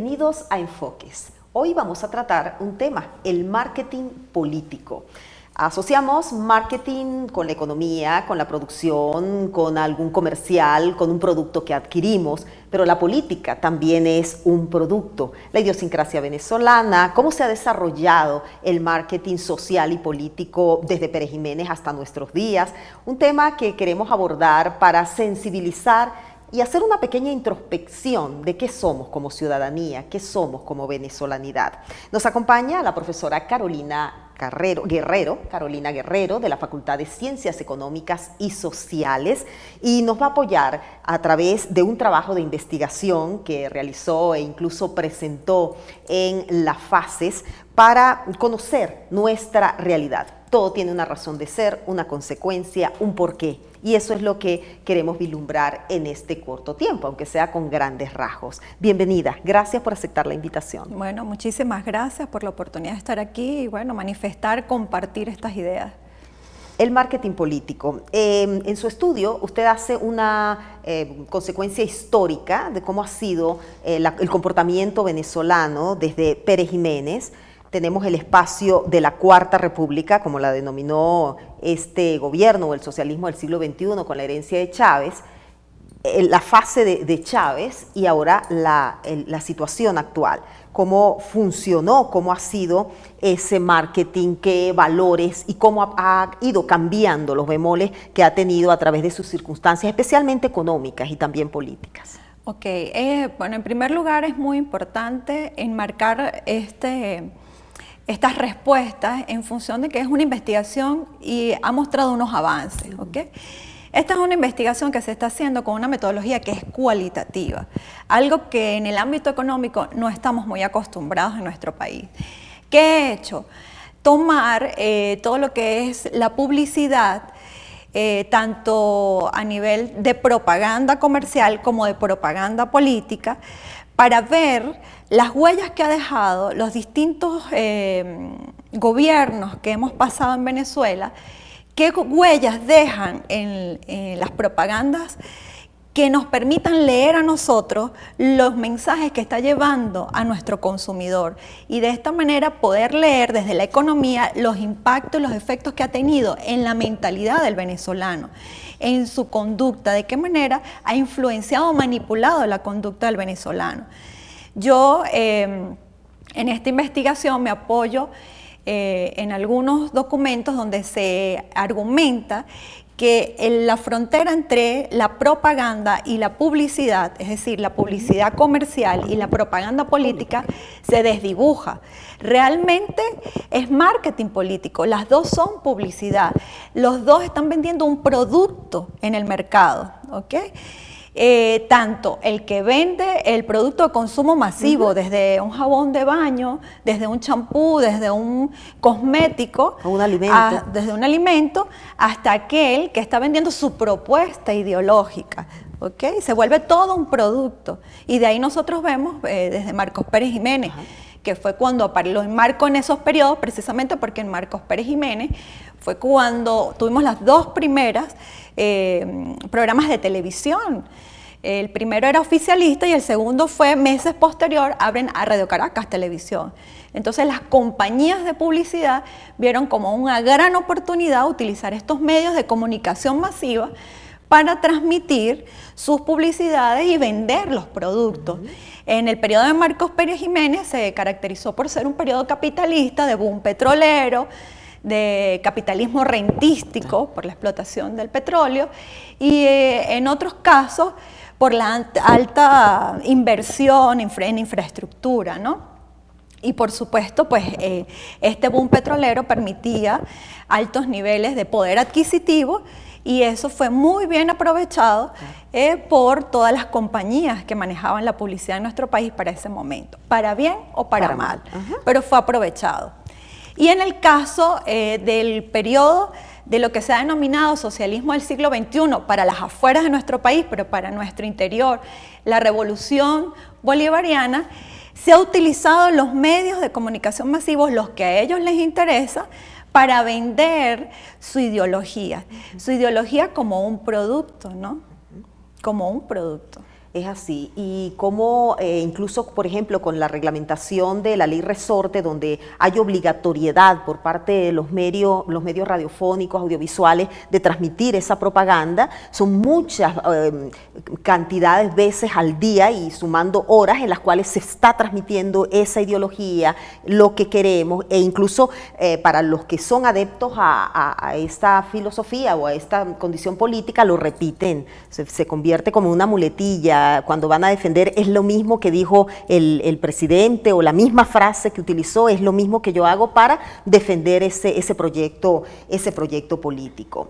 Bienvenidos a Enfoques. Hoy vamos a tratar un tema, el marketing político. Asociamos marketing con la economía, con la producción, con algún comercial, con un producto que adquirimos, pero la política también es un producto. La idiosincrasia venezolana, cómo se ha desarrollado el marketing social y político desde Pérez Jiménez hasta nuestros días. Un tema que queremos abordar para sensibilizar y hacer una pequeña introspección de qué somos como ciudadanía, qué somos como venezolanidad. Nos acompaña la profesora Carolina Guerrero, de la Facultad de Ciencias Económicas y Sociales, y nos va a apoyar a través de un trabajo de investigación que realizó e incluso presentó en las fases para conocer nuestra realidad. Todo tiene una razón de ser, una consecuencia, un porqué. Y eso es lo que queremos vislumbrar en este corto tiempo, aunque sea con grandes rasgos. Bienvenida, gracias por aceptar la invitación. Bueno, muchísimas gracias por la oportunidad de estar aquí y bueno, manifestar, compartir estas ideas. El marketing político. En su estudio usted hace una consecuencia histórica de cómo ha sido el comportamiento venezolano desde Pérez Jiménez. Tenemos el espacio de la Cuarta República, como la denominó este gobierno o el socialismo del siglo XXI con la herencia de Chávez, la fase de Chávez y ahora la situación actual. Cómo funcionó, cómo ha sido ese marketing, qué valores y cómo ha ido cambiando los bemoles que ha tenido a través de sus circunstancias, especialmente económicas y también políticas. Ok, bueno, en primer lugar es muy importante enmarcar estas respuestas en función de que es una investigación y ha mostrado unos avances, ¿ok? Esta es una investigación que se está haciendo con una metodología que es cualitativa, algo que en el ámbito económico no estamos muy acostumbrados en nuestro país. ¿Qué he hecho? Tomar todo lo que es la publicidad, tanto a nivel de propaganda comercial como de propaganda política, para ver las huellas que ha dejado los distintos gobiernos que hemos pasado en Venezuela, qué huellas dejan en las propagandas que nos permitan leer a nosotros los mensajes que está llevando a nuestro consumidor y de esta manera poder leer desde la economía los impactos, los efectos que ha tenido en la mentalidad del venezolano, en su conducta, de qué manera ha influenciado o manipulado la conducta del venezolano. Yo en esta investigación me apoyo en algunos documentos donde se argumenta que la frontera entre la propaganda y la publicidad, es decir, la publicidad comercial y la propaganda política, se desdibuja. Realmente es marketing político, las dos son publicidad, los dos están vendiendo un producto en el mercado, ¿ok? Tanto el que vende el producto de consumo masivo, desde un jabón de baño, desde un champú, desde un cosmético, desde un alimento, hasta aquel que está vendiendo su propuesta ideológica. ¿Okay? Se vuelve todo un producto. Y de ahí nosotros vemos desde Marcos Pérez Jiménez, que fue cuando lo enmarco en esos periodos, precisamente porque en Marcos Pérez Jiménez fue cuando tuvimos las dos primeras programas de televisión. El primero era oficialista y el segundo fue meses posterior, abren a Radio Caracas Televisión. Entonces las compañías de publicidad vieron como una gran oportunidad utilizar estos medios de comunicación masiva para transmitir sus publicidades y vender los productos. En el periodo de Marcos Pérez Jiménez se caracterizó por ser un periodo capitalista, de boom petrolero, de capitalismo rentístico por la explotación del petróleo y en otros casos por la alta inversión en infraestructura, ¿no? Y por supuesto, pues este boom petrolero permitía altos niveles de poder adquisitivo y eso fue muy bien aprovechado por todas las compañías que manejaban la publicidad en nuestro país para ese momento, para bien o para mal, pero fue aprovechado. Y en el caso del periodo de lo que se ha denominado socialismo del siglo XXI para las afueras de nuestro país, pero para nuestro interior, la revolución bolivariana, se ha utilizado los medios de comunicación masivos, los que a ellos les interesa, para vender su ideología como un producto, ¿no? Como un producto. Es así, y como incluso, por ejemplo, con la reglamentación de la ley resorte, donde hay obligatoriedad por parte de los medios radiofónicos, audiovisuales, de transmitir esa propaganda, son muchas cantidades veces al día y sumando horas en las cuales se está transmitiendo esa ideología, lo que queremos, e incluso para los que son adeptos a esta filosofía o a esta condición política, lo repiten, se convierte como una muletilla. Cuando van a defender es lo mismo que dijo el presidente o la misma frase que utilizó, es lo mismo que yo hago para defender ese proyecto político.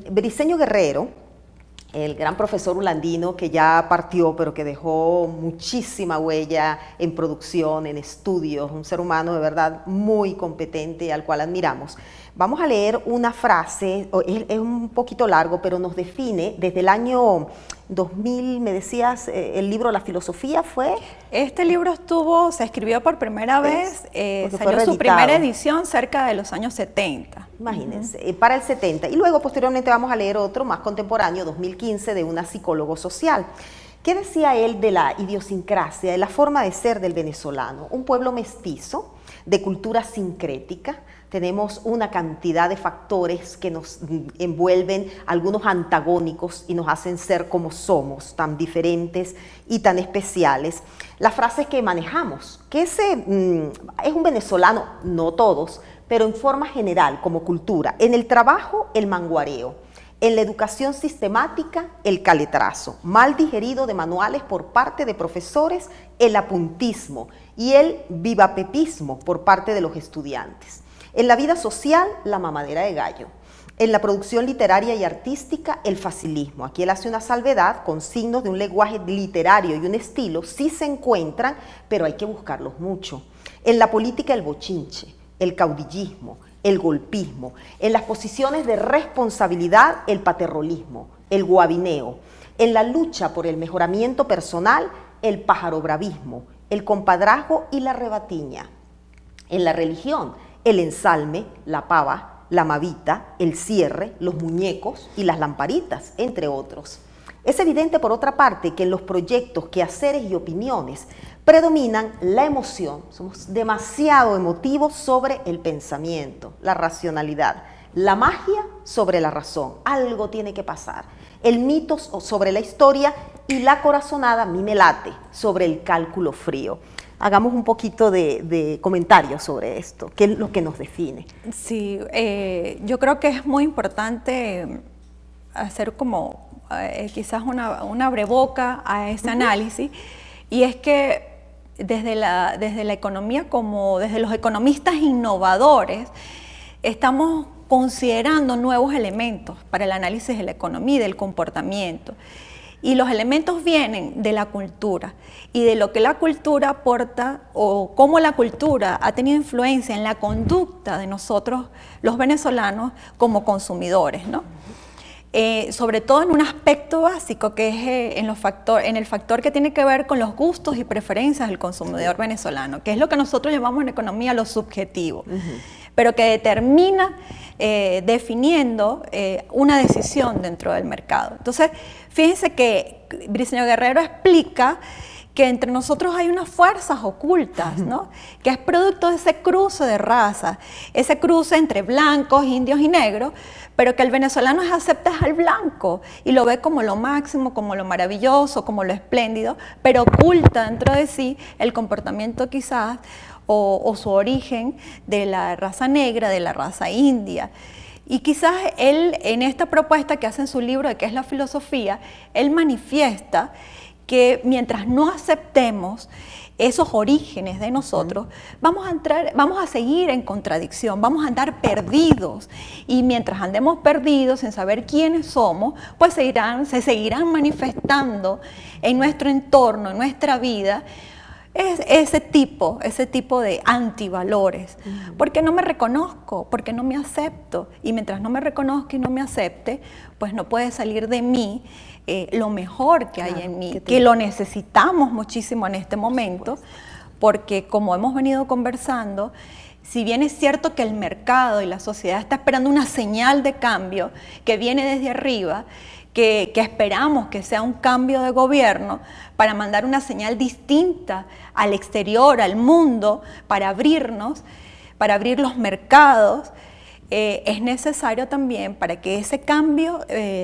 Briceño Guerrero, el gran profesor holandino que ya partió, pero que dejó muchísima huella en producción, en estudios, un ser humano de verdad muy competente al cual admiramos. Vamos a leer una frase, es un poquito largo, pero nos define desde el año 2000, me decías, el libro La filosofía fue... Este libro se escribió por primera vez, salió su primera edición cerca de los años 70. Imagínense, para el 70. Y luego posteriormente vamos a leer otro más contemporáneo, 2015, de una psicólogo social. ¿Qué decía él de la idiosincrasia, de la forma de ser del venezolano? Un pueblo mestizo, de cultura sincrética. Tenemos una cantidad de factores que nos envuelven, algunos antagónicos, y nos hacen ser como somos, tan diferentes y tan especiales. Las frases que manejamos, que es un venezolano, no todos, pero en forma general, como cultura. En el trabajo, el manguareo. En la educación sistemática, el caletrazo. Mal digerido de manuales por parte de profesores, el apuntismo. Y el vivapepismo por parte de los estudiantes. En la vida social, la mamadera de gallo. En la producción literaria y artística, el facilismo. Aquí él hace una salvedad con signos de un lenguaje literario y un estilo, sí se encuentran, pero hay que buscarlos mucho. En la política, el bochinche, el caudillismo, el golpismo. En las posiciones de responsabilidad, el paterrolismo, el guabineo. En la lucha por el mejoramiento personal, el pájaro-bravismo, el compadrazgo y la rebatiña. En la religión, el ensalme, la pava, la mavita, el cierre, los muñecos y las lamparitas, entre otros. Es evidente, por otra parte, que en los proyectos, quehaceres y opiniones predominan la emoción, somos demasiado emotivos sobre el pensamiento, la racionalidad, la magia sobre la razón, algo tiene que pasar, el mito sobre la historia y la corazonada, a mí me late, sobre el cálculo frío. Hagamos un poquito de comentarios sobre esto, qué es lo que nos define. Sí, yo creo que es muy importante hacer como quizás una abreboca a ese análisis, y es que desde la economía, como desde los economistas innovadores, estamos considerando nuevos elementos para el análisis de la economía y del comportamiento. Y los elementos vienen de la cultura y de lo que la cultura aporta o cómo la cultura ha tenido influencia en la conducta de nosotros, los venezolanos, como consumidores, ¿no? Sobre todo en un aspecto básico que es en el factor que tiene que ver con los gustos y preferencias del consumidor venezolano, que es lo que nosotros llamamos en economía lo subjetivo, pero que determina definiendo una decisión dentro del mercado. Entonces, fíjense que Briceño Guerrero explica que entre nosotros hay unas fuerzas ocultas, ¿no? Que es producto de ese cruce de razas, ese cruce entre blancos, indios y negros, pero que el venezolano acepta al blanco y lo ve como lo máximo, como lo maravilloso, como lo espléndido, pero oculta dentro de sí el comportamiento quizás o su origen de la raza negra, de la raza india. Y quizás él, en esta propuesta que hace en su libro de qué es la filosofía, él manifiesta que mientras no aceptemos esos orígenes de nosotros, vamos a seguir en contradicción, vamos a andar perdidos, y mientras andemos perdidos sin saber quiénes somos, pues se seguirán manifestando en nuestro entorno, en nuestra vida, ese tipo de antivalores, porque no me reconozco, porque no me acepto, y mientras no me reconozca y no me acepte, pues no puede salir de mí lo mejor que hay en mí, que lo necesitamos muchísimo en este momento, porque como hemos venido conversando, si bien es cierto que el mercado y la sociedad está esperando una señal de cambio que viene desde arriba, que esperamos que sea un cambio de gobierno para mandar una señal distinta al exterior, al mundo, para abrirnos, para abrir los mercados, es necesario también para que ese cambio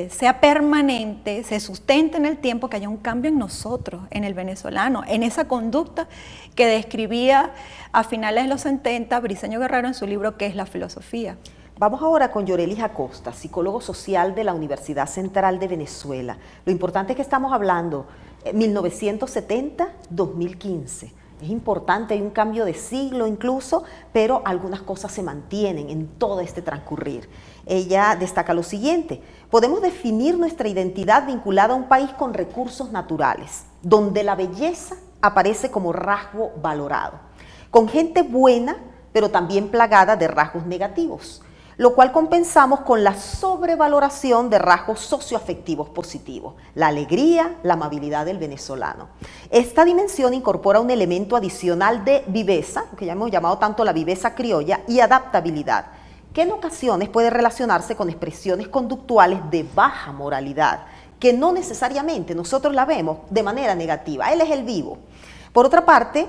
sea permanente, se sustente en el tiempo, que haya un cambio en nosotros, en el venezolano, en esa conducta que describía a finales de los 70 Briceño Guerrero en su libro ¿Qué es la filosofía? Vamos ahora con Yorelis Acosta, psicólogo social de la Universidad Central de Venezuela. Lo importante es que estamos hablando 1970-2015. Es importante, hay un cambio de siglo incluso, pero algunas cosas se mantienen en todo este transcurrir. Ella destaca lo siguiente: podemos definir nuestra identidad vinculada a un país con recursos naturales, donde la belleza aparece como rasgo valorado, con gente buena, pero también plagada de rasgos negativos, lo cual compensamos con la sobrevaloración de rasgos socioafectivos positivos, la alegría, la amabilidad del venezolano. Esta dimensión incorpora un elemento adicional de viveza, que ya hemos llamado tanto la viveza criolla, y adaptabilidad, que en ocasiones puede relacionarse con expresiones conductuales de baja moralidad, que no necesariamente nosotros la vemos de manera negativa. Él es el vivo. Por otra parte,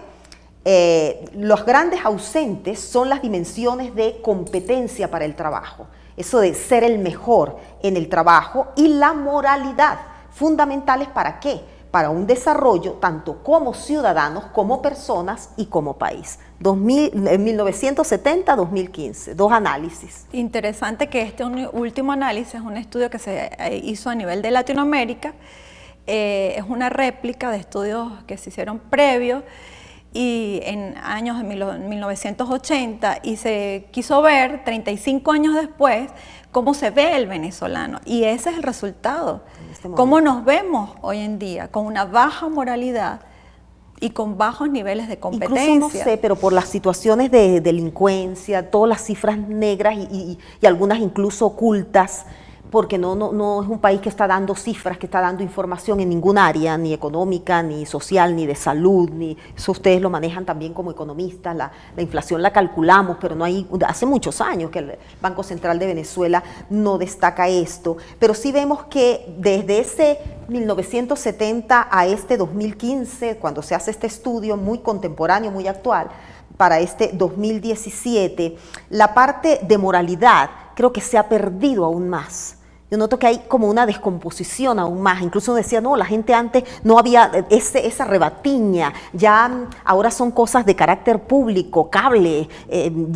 los grandes ausentes son las dimensiones de competencia para el trabajo, eso de ser el mejor en el trabajo, y la moralidad, fundamentales ¿para qué? Para un desarrollo tanto como ciudadanos, como personas y como país. 1970-2015, dos análisis. Interesante que este último análisis es un estudio que se hizo a nivel de Latinoamérica, es una réplica de estudios que se hicieron previos y en años de 1980, y se quiso ver 35 años después cómo se ve el venezolano, y ese es el resultado, cómo nos vemos hoy en día, con una baja moralidad y con bajos niveles de competencia. Incluso, no sé, pero por las situaciones de delincuencia, todas las cifras negras y algunas incluso ocultas, porque no es un país que está dando cifras, que está dando información en ningún área, ni económica, ni social, ni de salud, ni eso ustedes lo manejan también como economistas. La inflación la calculamos, pero no hay, hace muchos años que el Banco Central de Venezuela no destaca esto, pero sí vemos que desde ese 1970 a este 2015, cuando se hace este estudio muy contemporáneo, muy actual, para este 2017, la parte de moralidad creo que se ha perdido aún más. Yo noto que hay como una descomposición aún más. Incluso decía, no, la gente antes no había esa rebatiña, ya ahora son cosas de carácter público, cable,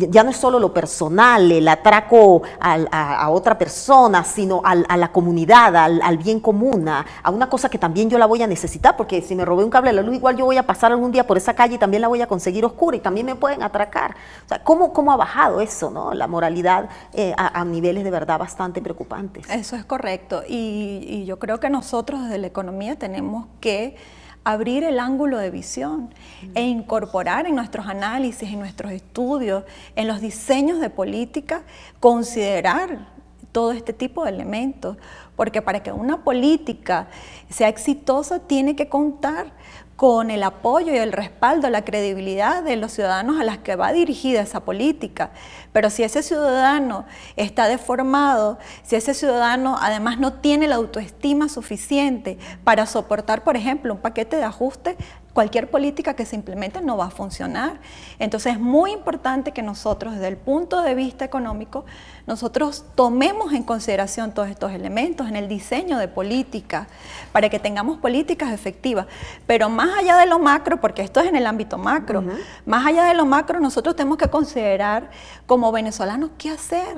ya no es solo lo personal, el atraco a otra persona, sino a la comunidad, al bien común, a una cosa que también yo la voy a necesitar, porque si me robé un cable de la luz, igual yo voy a pasar algún día por esa calle y también la voy a conseguir oscura y también me pueden atracar. O sea, ¿cómo ha bajado eso, no? La moralidad a niveles de verdad bastante preocupantes. Eso es correcto, y yo creo que nosotros desde la economía tenemos que abrir el ángulo de visión e incorporar en nuestros análisis, en nuestros estudios, en los diseños de política, considerar todo este tipo de elementos, porque para que una política sea exitosa tiene que contar con el apoyo y el respaldo, la credibilidad de los ciudadanos a los que va dirigida esa política. Pero si ese ciudadano está deformado, si ese ciudadano además no tiene la autoestima suficiente para soportar, por ejemplo, un paquete de ajuste, cualquier política que se implemente no va a funcionar. Entonces es muy importante que nosotros, desde el punto de vista económico, nosotros tomemos en consideración todos estos elementos en el diseño de políticas, para que tengamos políticas efectivas. Pero más allá de lo macro, porque esto es en el ámbito macro, más allá de lo macro, nosotros tenemos que considerar como venezolanos qué hacer,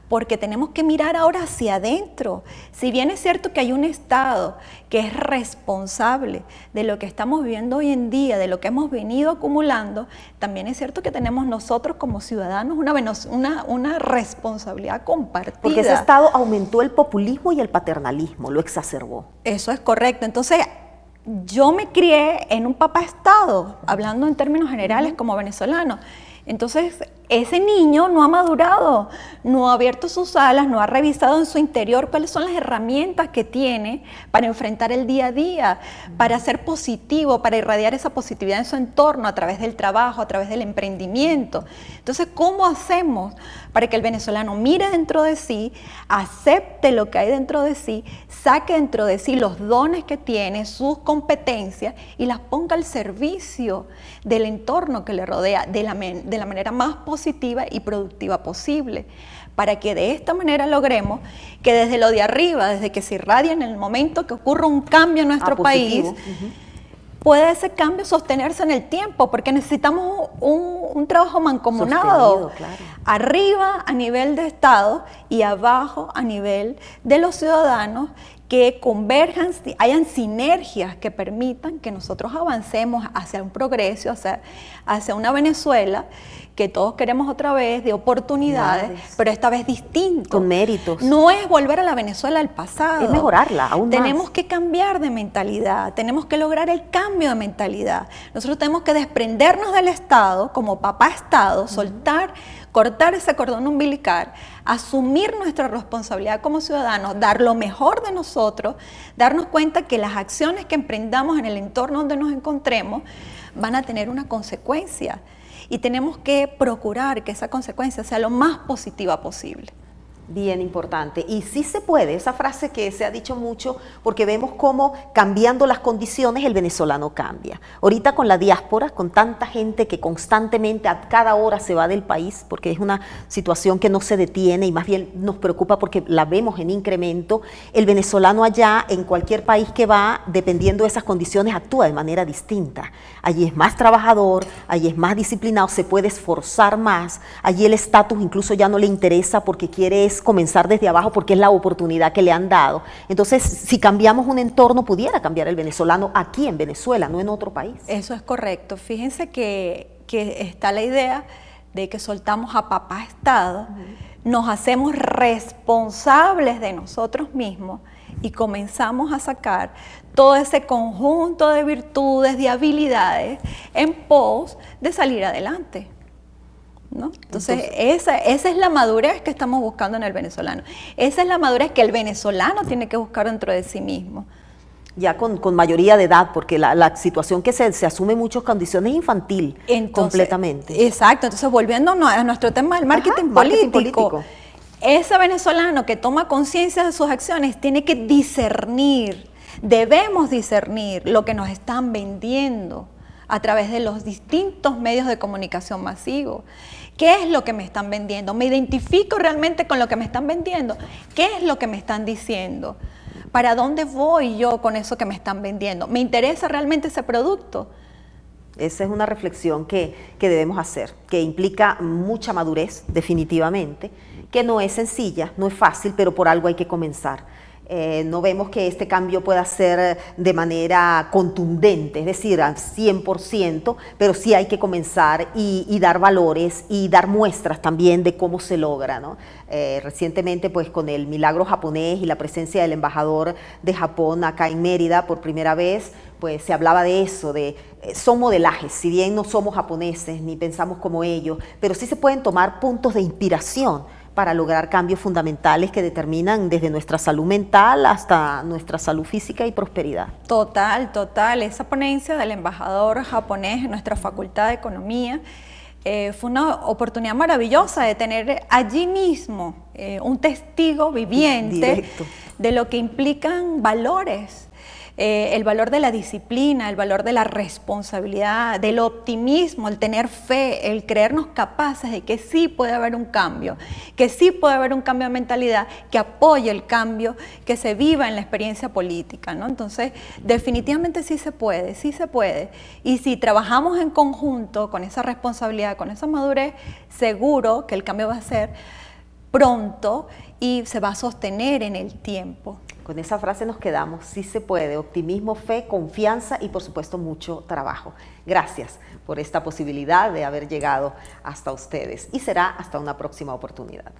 porque tenemos que mirar ahora hacia adentro. Si bien es cierto que hay un Estado que es responsable de lo que estamos viviendo hoy en día, de lo que hemos venido acumulando, también es cierto que tenemos nosotros como ciudadanos una responsabilidad compartida. Porque ese Estado aumentó el populismo y el paternalismo, lo exacerbó. Eso es correcto. Entonces, yo me crié en un papá Estado, hablando en términos generales como venezolano. Entonces, ese niño no ha madurado, no ha abierto sus alas, no ha revisado en su interior cuáles son las herramientas que tiene para enfrentar el día a día, para ser positivo, para irradiar esa positividad en su entorno a través del trabajo, a través del emprendimiento. Entonces, ¿cómo hacemos para que el venezolano mire dentro de sí, acepte lo que hay dentro de sí, saque dentro de sí los dones que tiene, sus competencias y las ponga al servicio del entorno que le rodea de la manera más positiva y productiva posible, para que de esta manera logremos que desde lo de arriba, desde que se irradia en el momento que ocurra un cambio en nuestro país, pueda ese cambio sostenerse en el tiempo, porque necesitamos un trabajo mancomunado, claro. Arriba a nivel de Estado y abajo a nivel de los ciudadanos, que converjan, hayan sinergias que permitan que nosotros avancemos hacia un progreso, hacia una Venezuela que todos queremos otra vez, de oportunidades, pero esta vez distinto. Con méritos. No es volver a la Venezuela del pasado. Es mejorarla aún más. Tenemos que cambiar de mentalidad, tenemos que lograr el cambio de mentalidad. Nosotros tenemos que desprendernos del Estado, como papá Estado, soltar, cortar ese cordón umbilical, asumir nuestra responsabilidad como ciudadanos, dar lo mejor de nosotros, darnos cuenta que las acciones que emprendamos en el entorno donde nos encontremos van a tener una consecuencia. Y tenemos que procurar que esa consecuencia sea lo más positiva posible. Bien importante. Y sí se puede, esa frase que se ha dicho mucho, porque vemos cómo cambiando las condiciones el venezolano cambia. Ahorita con la diáspora, con tanta gente que constantemente a cada hora se va del país, porque es una situación que no se detiene y más bien nos preocupa porque la vemos en incremento, el venezolano allá, en cualquier país que va, dependiendo de esas condiciones, actúa de manera distinta. Allí es más trabajador, allí es más disciplinado, se puede esforzar más, allí el estatus incluso ya no le interesa porque quiere comenzar desde abajo porque es la oportunidad que le han dado. Entonces, si cambiamos un entorno, pudiera cambiar el venezolano aquí en Venezuela, no en otro país. Eso es correcto. Fíjense que está la idea de que soltamos a papá Estado, nos hacemos responsables de nosotros mismos y comenzamos a sacar todo ese conjunto de virtudes, de habilidades en pos de salir adelante, ¿no? Entonces esa es la madurez que estamos buscando en el venezolano. Esa es la madurez que el venezolano tiene que buscar dentro de sí mismo. Ya con mayoría de edad, porque la situación que se asume en muchas condiciones es infantil, completamente. Exacto, entonces volviendo a nuestro tema del marketing político, ese venezolano que toma conciencia de sus acciones tiene que discernir, debemos discernir lo que nos están vendiendo a través de los distintos medios de comunicación masivos. ¿Qué es lo que me están vendiendo? ¿Me identifico realmente con lo que me están vendiendo? ¿Qué es lo que me están diciendo? ¿Para dónde voy yo con eso que me están vendiendo? ¿Me interesa realmente ese producto? Esa es una reflexión que debemos hacer, que implica mucha madurez, definitivamente, que no es sencilla, no es fácil, pero por algo hay que comenzar. No vemos que este cambio pueda ser de manera contundente, es decir, al 100%, pero sí hay que comenzar y dar valores y dar muestras también de cómo se logra, ¿no? Recientemente, pues con el milagro japonés y la presencia del embajador de Japón acá en Mérida por primera vez, pues se hablaba de eso, son modelajes, si bien no somos japoneses ni pensamos como ellos, pero sí se pueden tomar puntos de inspiración para lograr cambios fundamentales que determinan desde nuestra salud mental hasta nuestra salud física y prosperidad. Total, total. Esa ponencia del embajador japonés en nuestra Facultad de Economía fue una oportunidad maravillosa de tener allí mismo un testigo viviente directo de lo que implican valores. El valor de la disciplina, el valor de la responsabilidad, del optimismo, el tener fe, el creernos capaces de que sí puede haber un cambio, que sí puede haber un cambio de mentalidad que apoye el cambio que se viva en la experiencia política, ¿no? Entonces, definitivamente sí se puede, sí se puede. Y si trabajamos en conjunto con esa responsabilidad, con esa madurez, seguro que el cambio va a ser pronto y se va a sostener en el tiempo. Con esa frase nos quedamos, sí se puede, optimismo, fe, confianza y por supuesto mucho trabajo. Gracias por esta posibilidad de haber llegado hasta ustedes y será hasta una próxima oportunidad.